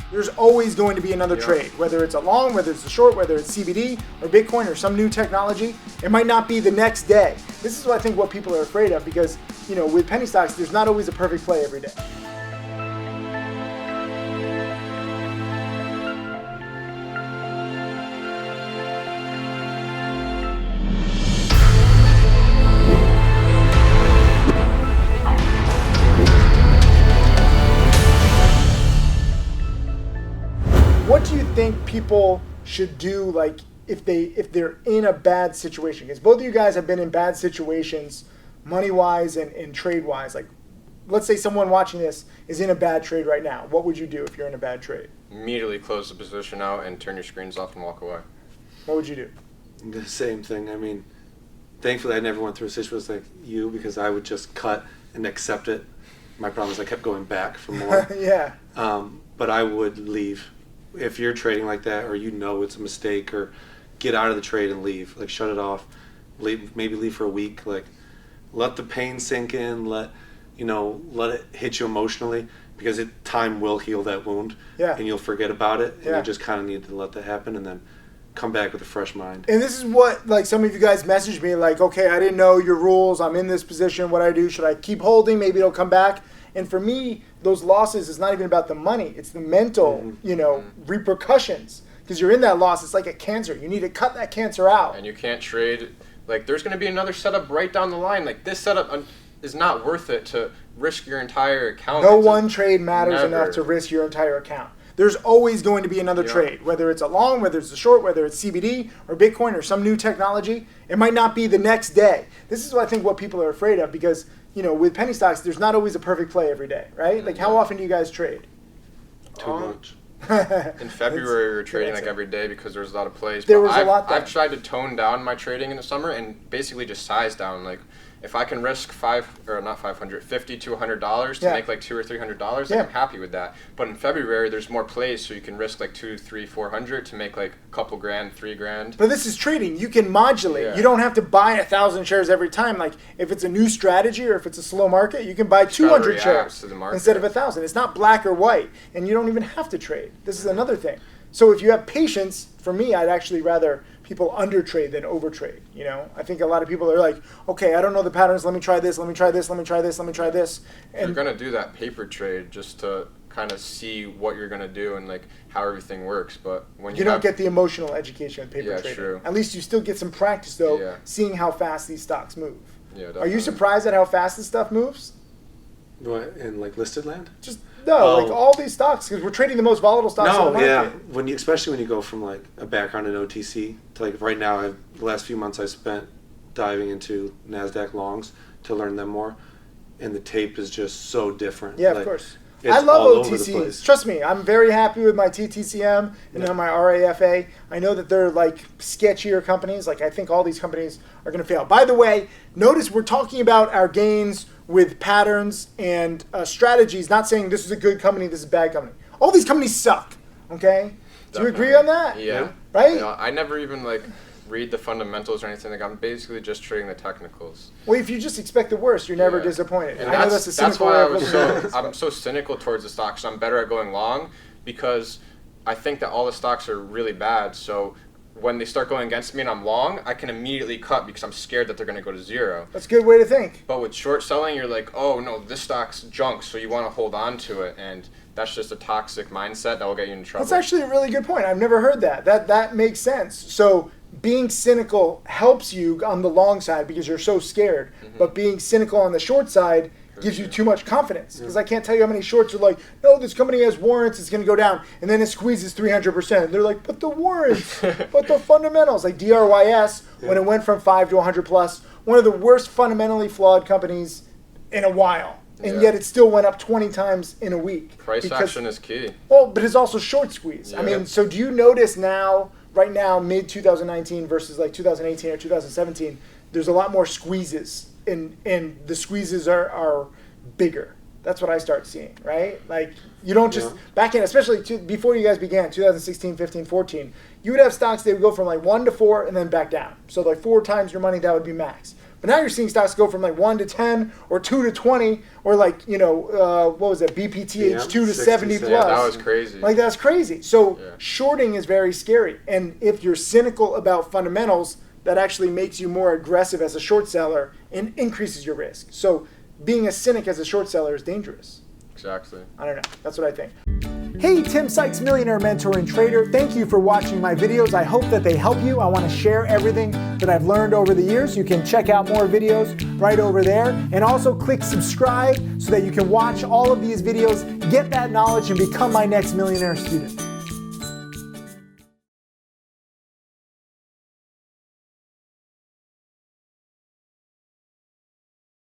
There's always going to be another trade, whether it's a long, whether it's a short, whether it's CBD or Bitcoin or some new technology. It might not be the next day. This is what I think what people are afraid of because, with penny stocks, there's not always a perfect play every day. What do you think people should do, like if they're in a bad situation? Because both of you guys have been in bad situations, money-wise and trade-wise. Like, let's say someone watching this is in a bad trade right now. What would you do if you're in a bad trade? Immediately close the position out and turn your screens off and walk away. What would you do? The same thing. I mean, thankfully I never went through a situation like you because I would just cut and accept it. My problem is I kept going back for more. Yeah. But I would leave. If you're trading like that or it's a mistake, or get out of the trade and leave, like shut it off, maybe leave for a week, like let the pain sink in, let it hit you emotionally, because time will heal that wound. Yeah. And you'll forget about it, and you just kind of need to let that happen and then come back with a fresh mind. And this is what, like, some of you guys messaged me like, okay, I didn't know your rules, I'm in this position, what do I do? Should I keep holding? Maybe it'll come back. And for me, those losses is not even about the money. It's the mental, repercussions. Because you're in that loss. It's like a cancer. You need to cut that cancer out. And you can't trade. Like, there's going to be another setup right down the line. Like, this setup is not worth it to risk your entire account. No one trade matters enough to risk your entire account. There's always going to be another trade, whether it's a long, whether it's a short, whether it's CBD or Bitcoin or some new technology. It might not be the next day. This is what I think what people are afraid of because, with penny stocks, there's not always a perfect play every day, right? Like, how often do you guys trade? Too much. In February, we were trading like every day because there was a lot of plays. There was a lot there. I've tried to tone down my trading in the summer and basically just size down. Like, if I can risk $50 to $100 to make like $200 or $300, like I'm happy with that. But in February, there's more plays, so you can risk like $200, $300, $400 to make like a couple grand, $3,000. But this is trading. You can modulate. Yeah. You don't have to buy 1,000 shares every time. Like, if it's a new strategy or if it's a slow market, you can buy 200 shares instead of 1,000. It's not black or white, and you don't even have to trade. This is another thing. So if you have patience, for me, I'd actually rather people undertrade than overtrade. I think a lot of people are like, okay, I don't know the patterns. Let me try this. Let me try this. Let me try this. Let me try this. And you're gonna do that paper trade just to kind of see what you're gonna do and like how everything works. But when you don't get the emotional education with paper trading. True. At least you still get some practice though, seeing how fast these stocks move. Yeah, definitely. Are you surprised at how fast this stuff moves? What, in like listed land? Like all these stocks, because we're trading the most volatile stocks in the market. Especially when you go from like a background in OTC to like right now, the last few months I spent diving into NASDAQ longs to learn them more, and the tape is just so different. Yeah, of course. I love OTCs. Trust me, I'm very happy with my TTCM and now my RAFA. I know that they're like sketchier companies. Like I think all these companies are going to fail. By the way, notice we're talking about our gains with patterns and strategies, not saying this is a good company, this is a bad company. All these companies suck, okay? Do you agree on that? Yeah. Right? I never even read the fundamentals or anything. Like I'm basically just trading the technicals. Well, if you just expect the worst, you're never disappointed. And I know that's a cynical way. I'm so cynical towards the stocks. I'm better at going long because I think that all the stocks are really bad. So when they start going against me and I'm long, I can immediately cut because I'm scared that they're going to go to zero. That's a good way to think. But with short selling, you're like, oh no, this stock's junk, so you want to hold on to it, and that's just a toxic mindset that will get you in trouble. That's actually a really good point. I've never heard that. That makes sense. So being cynical helps you on the long side because you're so scared, but being cynical on the short side gives you too much confidence. Because I can't tell you how many shorts are like, no, this company has warrants, it's going to go down. And then it squeezes 300%. They're like, but the warrants, but the fundamentals. Like DRYS, when it went from 5 to 100 plus, one of the worst fundamentally flawed companies in a while. And yet it still went up 20 times in a week. Price action is key. Well, but it's also short squeeze. I mean, so do you notice now, right now, mid-2019 versus like 2018 or 2017, there's a lot more squeezes. And the squeezes are bigger. That's what I start seeing, right? Like, you don't just, back in, especially before you guys began, 2016, 15, 14, you would have stocks that would go from like 1 to 4 and then back down. So like 4 times your money, that would be max. But now you're seeing stocks go from like 1 to 10 or 2 to 20 or like, what was it, BPTH 2 to 70 plus. Yeah, that was crazy. Like that's crazy. So shorting is very scary. And if you're cynical about fundamentals, that actually makes you more aggressive as a short seller and increases your risk. So being a cynic as a short seller is dangerous. Exactly. I don't know. That's what I think. Hey, Tim Sykes, millionaire mentor and trader. Thank you for watching my videos. I hope that they help you. I want to share everything that I've learned over the years. You can check out more videos right over there. And also click subscribe so that you can watch all of these videos, get that knowledge, and become my next millionaire student.